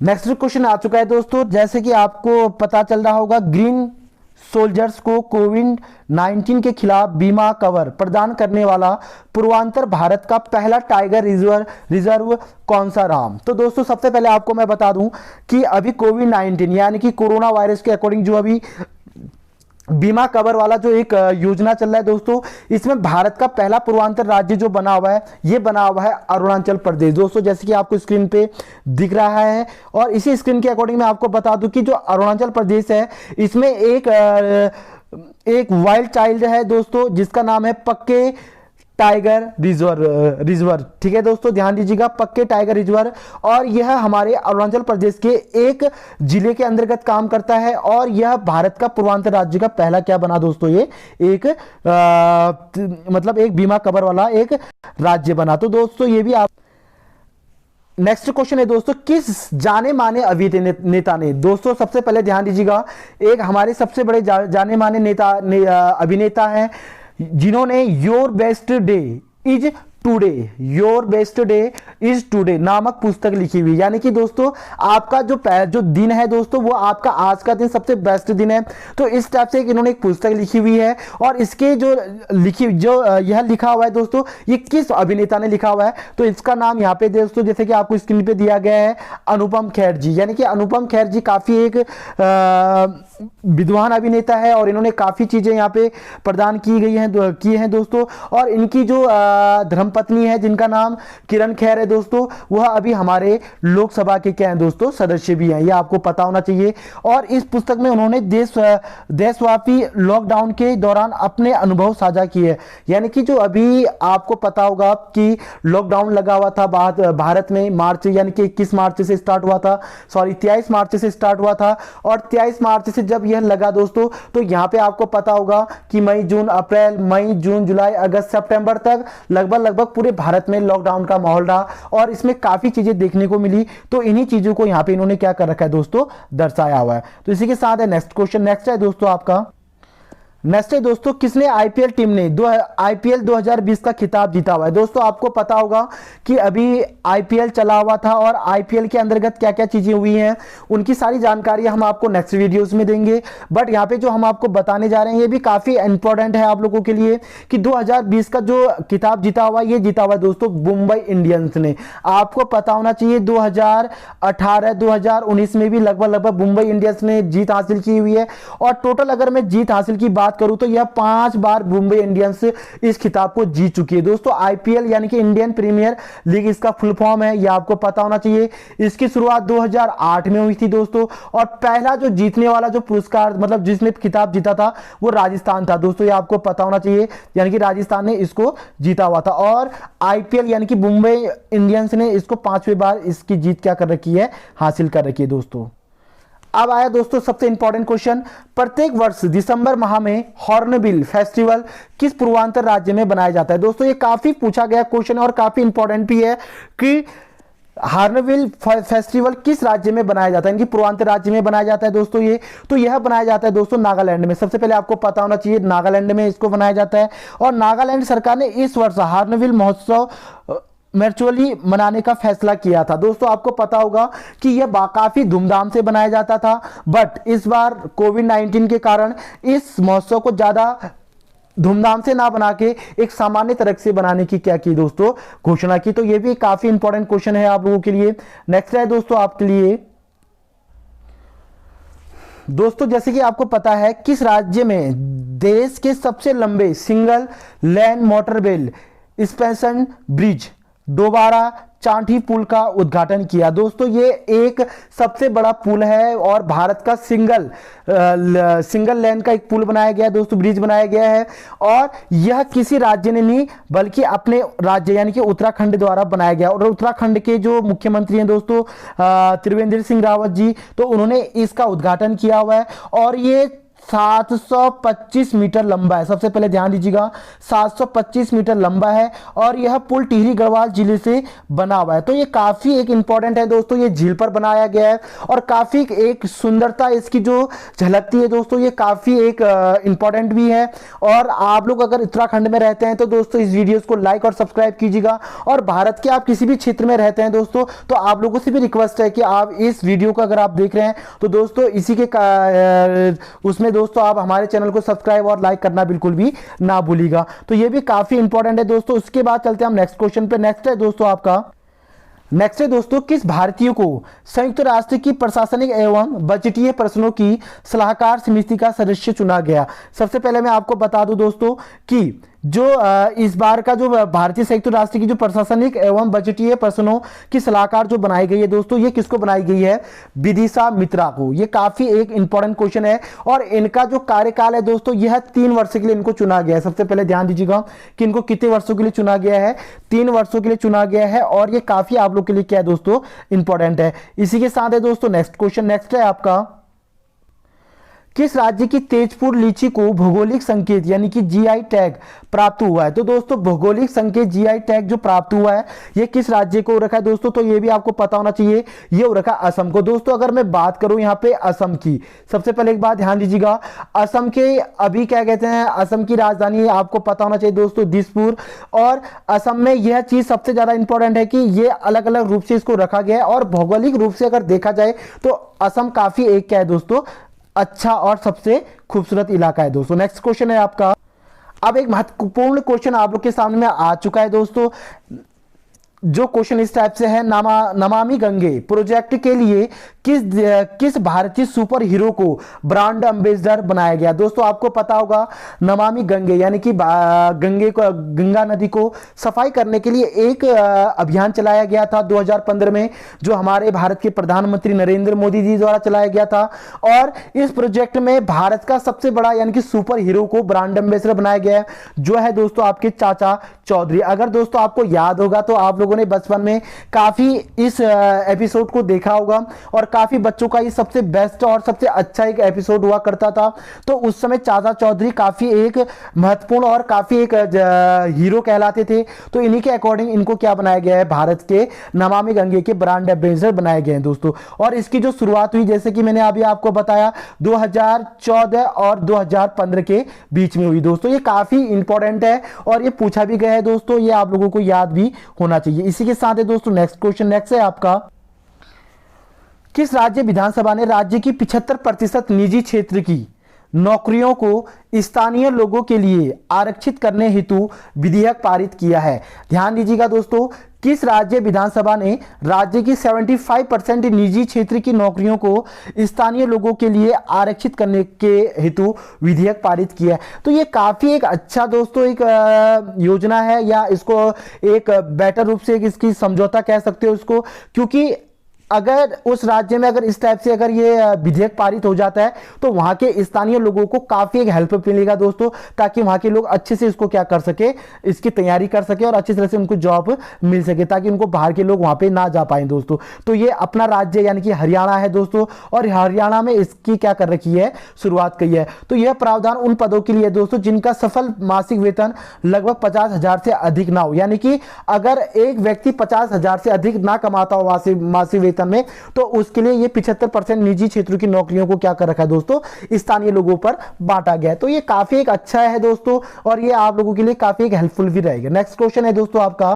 Next question आ चुका है दोस्तों। जैसे कि आपको पता चल रहा होगा, ग्रीन सोल्जर्स को कोविड 19 के खिलाफ बीमा कवर प्रदान करने वाला पूर्वांचल भारत का पहला टाइगर रिजर्व कौन सा रहा? तो दोस्तों सबसे पहले आपको मैं बता दूं कि अभी कोविड 19 यानी कि कोरोना वायरस के अकॉर्डिंग जो अभी बीमा कवर वाला जो एक योजना चल रहा है दोस्तों, इसमें भारत का पहला पूर्वांचल राज्य जो बना हुआ है, ये बना हुआ है अरुणाचल प्रदेश दोस्तों, जैसे कि आपको स्क्रीन पे दिख रहा है। और इसी स्क्रीन के अकॉर्डिंग मैं आपको बता दूं कि जो अरुणाचल प्रदेश है, इसमें एक वाइल्ड चाइल्ड है दोस्तों, जिसका नाम है पक्के टाइगर रिजर्व। ठीक है दोस्तों, ध्यान दीजिएगा, पक्के टाइगर रिजर्व। और यह हमारे अरुणाचल प्रदेश के एक जिले के अंतर्गत काम करता है, और यह भारत का पूर्वांचल राज्य का पहला क्या बना दोस्तों, ये एक मतलब एक बीमा कवर वाला एक राज्य बना। तो दोस्तों ये भी आप नेक्स्ट क्वेश्चन है दोस्तों, किस जाने माने अभिनेता ने, दोस्तों सबसे पहले ध्यान दीजिएगा, एक हमारे सबसे बड़े जाने माने अभिनेता हैं जिन्होंने your best day is today नामक पुस्तक लिखी हुई। यानी कि दोस्तों आपका जो दिन है दोस्तों, वो आपका आज का दिन सबसे बेस्ट दिन है। तो इस टाइप से इन्होंने एक पुस्तक लिखी हुई है, और इसके जो यह लिखा हुआ है दोस्तों, ये किस अभिनेता ने लिखा हुआ है? तो इसका नाम यहाँ पे दोस्तों, जैसे कि आपको स्क्रीन पे दिया गया है, अनुपम खेर जी। यानी कि अनुपम खेर जी काफी एक विद्वान अभिनेता है, और इन्होंने काफी चीजें यहाँ पे प्रदान की हैं दोस्तों। और इनकी जो धर्मपत्नी है, जिनका नाम किरण खेर है दोस्तों, वह अभी हमारे लोकसभा के क्या हैं दोस्तों, सदस्य भी हैं, ये आपको पता होना चाहिए। और इस पुस्तक में उन्होंने देशव्यापी लॉकडाउन के दौरान अपने अनुभव साझा किए। यानी कि जो अभी आपको पता होगा कि लॉकडाउन लगा हुआ था भारत में, मार्च यानी कि 21 मार्च से स्टार्ट हुआ था, 23 मार्च से स्टार्ट हुआ था। और 23 मार्च से जब यह लगा दोस्तों, तो यहाँ पे आपको पता होगा कि मई जून जुलाई अगस्त सितंबर तक लगभग पूरे भारत में लॉकडाउन का माहौल रहा, और इसमें काफी चीजें देखने को मिली। तो इन्हीं चीजों को यहाँ पे इन्होंने क्या कर रखा है दोस्तों, दर्शाया हुआ है। तो इसी के साथ है नेक्स्ट क्वेश्चन। नेक्स्ट है दोस्तों आपका, नेक्स्ट है दोस्तों, किसने आईपीएल टीम ने आईपीएल 2020 का खिताब जीता हुआ है? दोस्तों आपको पता होगा कि अभी आईपीएल चला हुआ था, और आईपीएल के अंतर्गत क्या क्या चीजें हुई हैं, उनकी सारी जानकारी हम आपको नेक्स्ट वीडियोस में देंगे। बट यहाँ पे जो हम आपको बताने जा रहे हैं, ये भी काफी इंपॉर्टेंट है आप लोगों के लिए, कि 2020 का जो खिताब जीता हुआ, ये जीता हुआ दोस्तों मुंबई इंडियंस ने। आपको पता होना चाहिए 2018 2019 में भी लगभग मुंबई इंडियंस ने जीत हासिल की हुई है। और टोटल अगर मैं जीत हासिल की बात करूं, तो यह 5 बार मुंबई इंडियंस इस खिताब को जीत चुकी है दोस्तों। आईपीएल यानी कि इंडियन प्रीमियर लीग इसका फुल फॉर्म है, यह आपको पता होना चाहिए। इसकी शुरुआत 2008 में हुई थी दोस्तों, और पहला जो जीतने वाला जो पुरस्कार, मतलब जिसने खिताब जीता था, वो राजस्थान था दोस्तों, यह आपको पता होना चाहिए। यानी कि राजस्थान ने इसको जीता हुआ था। और आईपीएल यानी कि मुंबई इंडियंस ने इसको 5वीं बार इसकी जीत क्या कर रखी है, हासिल कर रखी है दोस्तों। अब आया दोस्तों सबसे इंपॉर्टेंट क्वेश्चन, प्रत्येक वर्ष दिसंबर माह में हॉर्नबिल फेस्टिवल किस पूर्वांचल राज्य में बनाया जाता है? दोस्तों ये काफी पूछा गया क्वेश्चन है, और काफी इंपॉर्टेंट भी है कि हॉर्नबिल फेस्टिवल किस राज्य में बनाया जाता है, इनकी पूर्वांचल राज्य में बनाया जाता है दोस्तों ये। तो यह बनाया जाता है दोस्तों नागालैंड में। सबसे पहले आपको पता होना चाहिए, नागालैंड में इसको बनाया जाता है। और नागालैंड सरकार ने इस वर्ष हॉर्नबिल महोत्सव वर्चुअली मनाने का फैसला किया था दोस्तों। आपको पता होगा कि यह काफी धूमधाम से बनाया जाता था, बट इस बार कोविड 19 के कारण इस महोत्सव को ज्यादा धूमधाम से ना बना के एक सामान्य तरह से बनाने की क्या की दोस्तों, घोषणा की। तो यह भी काफी इंपॉर्टेंट क्वेश्चन है आप लोगों के लिए। नेक्स्ट है दोस्तों आपके लिए दोस्तों, जैसे कि आपको पता है, किस राज्य में देश के सबसे लंबे सिंगल लेन मोटरवेल एक्सपेंशन ब्रिज दोबारा चांठी पुल का उद्घाटन किया? दोस्तों ये एक सबसे बड़ा पुल है, और भारत का सिंगल लेन का एक पुल बनाया गया है दोस्तों, ब्रिज बनाया गया है। और यह किसी राज्य ने नहीं, बल्कि अपने राज्य यानी कि उत्तराखंड द्वारा बनाया गया। और उत्तराखंड के जो मुख्यमंत्री हैं दोस्तों त्रिवेंद्र सिंह रावत जी, तो उन्होंने इसका उद्घाटन किया हुआ है। और ये 725 मीटर लंबा है। सबसे पहले ध्यान दीजिएगा, 725 मीटर लंबा है और यह पुल टिहरी गढ़वाल जिले से बना हुआ है। तो ये काफी एक इंपॉर्टेंट है दोस्तों, ये झील पर बनाया गया है और काफी एक सुंदरता इसकी जो झलकती है दोस्तों, ये काफी एक इंपॉर्टेंट भी है। और आप लोग अगर उत्तराखंड में रहते हैं तो दोस्तों इस वीडियो को लाइक और सब्सक्राइब कीजिएगा। और भारत के आप किसी भी क्षेत्र में रहते हैं दोस्तों, तो आप लोगों से भी रिक्वेस्ट है कि आप इस वीडियो को अगर आप देख रहे हैं तो दोस्तों इसी के उसमें दोस्तों आप हमारे चैनल को सब्सक्राइब और लाइक करना बिल्कुल भी ना भूलिएगा। तो ये भी काफी इंपॉर्टेंट है दोस्तों। उसके बाद चलते हैं हम नेक्स्ट क्वेश्चन पे। नेक्स्ट है दोस्तों आपका, नेक्स्ट है दोस्तों, किस भारतीय को संयुक्त राष्ट्र की प्रशासनिक एवं बजटीय प्रश्नों की सलाहकार समिति का सदस्य चुना गया। सबसे पहले मैं आपको बता दूं दोस्तों कि जो इस बार का जो भारतीय संयुक्त राष्ट्र की जो प्रशासनिक एवं बजटीय प्रश्नों की सलाहकार जो बनाई गई है दोस्तों, ये किसको बनाई गई है? विदिशा मित्रा को। ये काफी एक इंपॉर्टेंट क्वेश्चन है और इनका जो कार्यकाल है दोस्तों, यह 3 वर्ष के लिए इनको चुना गया है। सबसे पहले ध्यान दीजिएगा कि इनको कितने वर्षों के लिए चुना गया है? 3 वर्षों के लिए चुना गया है और ये काफी आप लोग के लिए क्या है दोस्तों? इंपॉर्टेंट है। इसी के साथ है दोस्तों नेक्स्ट क्वेश्चन। नेक्स्ट है आपका, किस राज्य की तेजपुर लीची को भौगोलिक संकेत यानी कि जीआई टैग प्राप्त हुआ है? तो दोस्तों भौगोलिक संकेत जीआई टैग जो प्राप्त हुआ है, ये किस राज्य को हो रखा है दोस्तों? तो ये भी आपको पता होना चाहिए, ये हो रखा है असम को। दोस्तों अगर मैं बात करूं यहाँ पे असम की, सबसे पहले एक बात ध्यान दीजिएगा, असम के अभी क्या कहते हैं, असम की राजधानी आपको पता होना चाहिए दोस्तों दिसपुर। और असम में यह चीज सबसे ज्यादा इंपॉर्टेंट है कि ये अलग अलग रूप से इसको रखा गया है और भौगोलिक रूप से अगर देखा जाए तो असम काफी एक क्या है दोस्तों? अच्छा और सबसे खूबसूरत इलाका है दोस्तों। नेक्स्ट क्वेश्चन है आपका, अब एक महत्वपूर्ण क्वेश्चन आप लोग के सामने में आ चुका है दोस्तों। जो क्वेश्चन इस टाइप से है, नमामि गंगे प्रोजेक्ट के लिए किस भारतीय सुपर हीरो को ब्रांड एम्बेसडर बनाया गया? दोस्तों आपको पता होगा, नमामि गंगे यानी कि गंगा नदी को सफाई करने के लिए एक अभियान चलाया गया था 2015 में, जो हमारे भारत के प्रधानमंत्री नरेंद्र मोदी जी द्वारा चलाया गया था। और इस प्रोजेक्ट में भारत का सबसे बड़ा यानी कि सुपर हीरो को ब्रांड एम्बेसडर बनाया गया है, जो है दोस्तों आपके चाचा चौधरी। अगर दोस्तों आपको याद होगा तो आप लोगों ने बचपन में काफी इस एपिसोड को देखा होगा और काफी बच्चों का ये सबसे बेस्ट और सबसे अच्छा एक एपिसोड हुआ करता था। तो उस समय चाचा चौधरी काफी एक महत्वपूर्ण और काफी एक हीरो कहलाते थे। तो इन्हीं के अकॉर्डिंग इनको क्या बनाया गया है? भारत के नमामि गंगे के ब्रांड एम्बेसडर बनाए गए हैं दोस्तों। और इसकी जो शुरुआत हुई, जैसे कि मैंने अभी आपको बताया, 2014 और 2015 के बीच में हुई दोस्तों। ये काफी इंपॉर्टेंट है और ये पूछा भी गया है दोस्तों, ये आप लोगों को याद भी होना चाहिए। इसी के साथ है दोस्तों नेक्स्ट क्वेश्चन। नेक्स्ट है आपका, किस राज्य विधानसभा ने राज्य की 75% निजी क्षेत्र की नौकरियों को स्थानीय लोगों के लिए आरक्षित करने हेतु विधेयक पारित किया है? ध्यान दीजिएगा दोस्तों, किस राज्य विधानसभा ने राज्य की 75% निजी क्षेत्र की नौकरियों को स्थानीय लोगों के लिए आरक्षित करने के हेतु विधेयक पारित किया है? तो ये काफी एक अच्छा दोस्तों एक योजना है, या इसको एक बेटर रूप से इसकी समझौता कह सकते हो इसको, क्योंकि अगर उस राज्य में अगर इस टाइप से अगर ये विधेयक पारित हो जाता है तो वहां के स्थानीय लोगों को काफी एक हेल्प मिलेगा दोस्तों, ताकि वहां के लोग अच्छे से इसको क्या कर सके, इसकी तैयारी कर सके और अच्छी तरह से उनको जॉब मिल सके, ताकि उनको बाहर के लोग वहां पे ना जा पाए दोस्तों। तो ये अपना राज्य यानी कि हरियाणा है दोस्तों, और हरियाणा में इसकी क्या कर रखी है? शुरुआत की है। तो यह प्रावधान उन पदों के लिए दोस्तों जिनका सफल मासिक वेतन लगभग 50,000 से अधिक ना हो। यानी कि अगर एक व्यक्ति 50,000 से अधिक ना कमाता हो मासिक वेतन में, तो उसके लिए ये 75% निजी क्षेत्रों की नौकरियों को क्या कर रखा है दोस्तों? स्थानीय लोगों पर बांटा गया है। तो ये काफी एक अच्छा है दोस्तों, और ये आप लोगों के लिए काफी एक हेल्पफुल भी रहेगा। नेक्स्ट क्वेश्चन है दोस्तों आपका,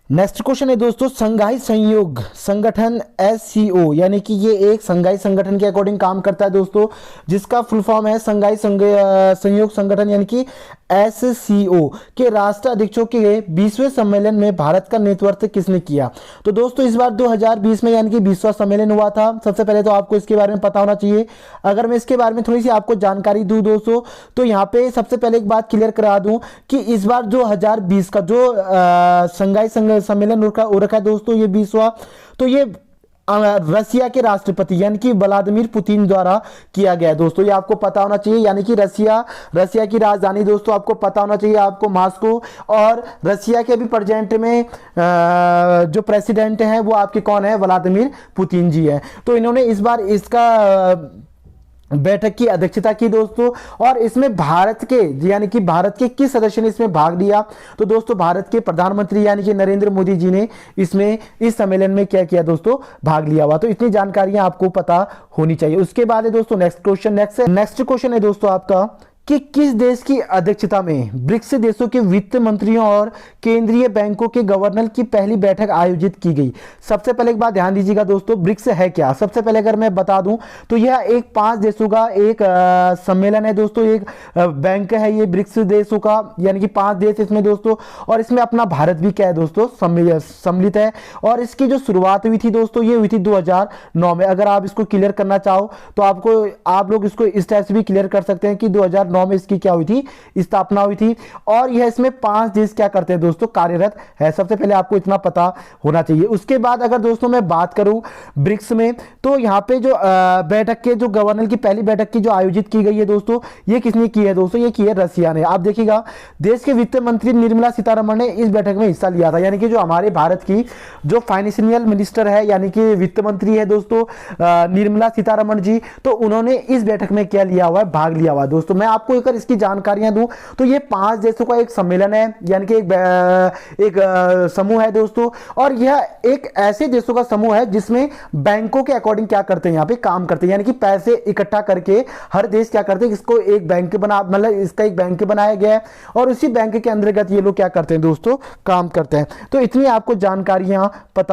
नेक्स्ट क्वेश्चन है दोस्तों, संघाई सहयोग संगठन SCO यानी कि ये एक संघाई संगठन के अकॉर्डिंग काम करता है दोस्तों, जिसका फुल फॉर्म है संघाई सहयोग संगठन यानी कि SCO के राष्ट्र अध्यक्षों के 20वें सम्मेलन में भारत का नेतृत्व किसने किया। तो दोस्तों इस बार 2020 में यानी कि 20वां सम्मेलन हुआ था। सबसे पहले तो आपको इसके बारे में पता होना चाहिए। अगर मैं इसके बारे में थोड़ी सी आपको जानकारी दूं दोस्तों, तो यहाँ पे सबसे पहले एक बात क्लियर करा दूं कि इस बार 2020 का जो संघाई सम्मेलन हो रखा है दोस्तों, ये 20वां, तो ये रसिया के राष्ट्रपति यानी कि व्लादिमीर पुतिन द्वारा किया गया है दोस्तों। ये आपको पता होना चाहिए, यानी कि रसिया की राजधानी दोस्तों आपको पता होना चाहिए आपको मॉस्को, और रसिया के अभी प्रेजेंट में जो प्रेसिडेंट हैं वो आपके कौन है, व्लादिमीर पुतिन जी हैं। तो इन्होंने इस बार इसका बैठक की अध्यक्षता की दोस्तों, और इसमें भारत के यानी कि भारत के किस सदस्य ने इसमें भाग लिया। तो दोस्तों भारत के प्रधानमंत्री यानी कि नरेंद्र मोदी जी ने इसमें इस सम्मेलन में क्या किया दोस्तों, भाग लिया हुआ। तो इतनी जानकारियां आपको पता होनी चाहिए। उसके बाद है दोस्तों नेक्स्ट क्वेश्चन है दोस्तों आपका कि किस देश की अध्यक्षता में ब्रिक्स देशों के वित्त मंत्रियों और केंद्रीय बैंकों के गवर्नर की पहली बैठक आयोजित की गई। सबसे पहले एक बात ध्यान दीजिएगा दोस्तों, ब्रिक्स है क्या। सबसे पहले अगर मैं बता दूं तो यह एक 5 देशों का एक सम्मेलन है दोस्तों, एक बैंक है ये ब्रिक्स देशों का, यानी कि 5 देश इसमें दोस्तों, और इसमें अपना भारत भी क्या है दोस्तों, सम्मिलित है। और इसकी जो शुरुआत हुई थी दोस्तों, ये हुई थी 2009 में। अगर आप इसको क्लियर करना चाहो तो आप लोग इसको इस टाइप से भी क्लियर कर सकते हैं कि 2009 में इसकी क्या हुई थी, स्थापना हुई थी। और यह इसमें 5 देश क्या करते हैं दोस्तों, कार्यरत है। सबसे पहले आपको इतना पता होना चाहिए। उसके बाद अगर दोस्तों मैं बात करूं ब्रिक्स में, तो यहां पे जो बैठक के जो गवर्नर की पहली बैठक की जो आयोजित की गई है दोस्तों, ये किसने की है दोस्तों, ये की है रसिया ने। आप देखिएगा देश के वित्त मंत्री निर्मला सीतारमण ने इस बैठक में हिस्सा लिया था, यानी कि जो हमारे भारत की जो फाइनेंशियल मिनिस्टर है यानी कि वित्त मंत्री है दोस्तों निर्मला सीतारमण जी, तो उन्होंने इस बैठक में क्या लिया हुआ है, भाग लिया हुआ है दोस्तों। मैं आपको अगर इसकी जानकारियां दूं तो ये 5 देशों का एक सम्मेलन है, यानी कि एक समूह है दोस्तों, और यह एक ऐसे देशों का समूह है जिसमें बैंकों के अकॉर्डिंग क्या करते हैं, यहां पे काम करते हैं, यानी कि पैसे इकट्ठा करके हर देश क्या करते हैं, इसको एक बैंक मतलब इसका एक बैंक बनाया गया है, और उसी बैंक के अंतर्गत ये लोग क्या करते हैं दोस्तों, काम करते हैं। तो इतनी आपको जानकारियां पता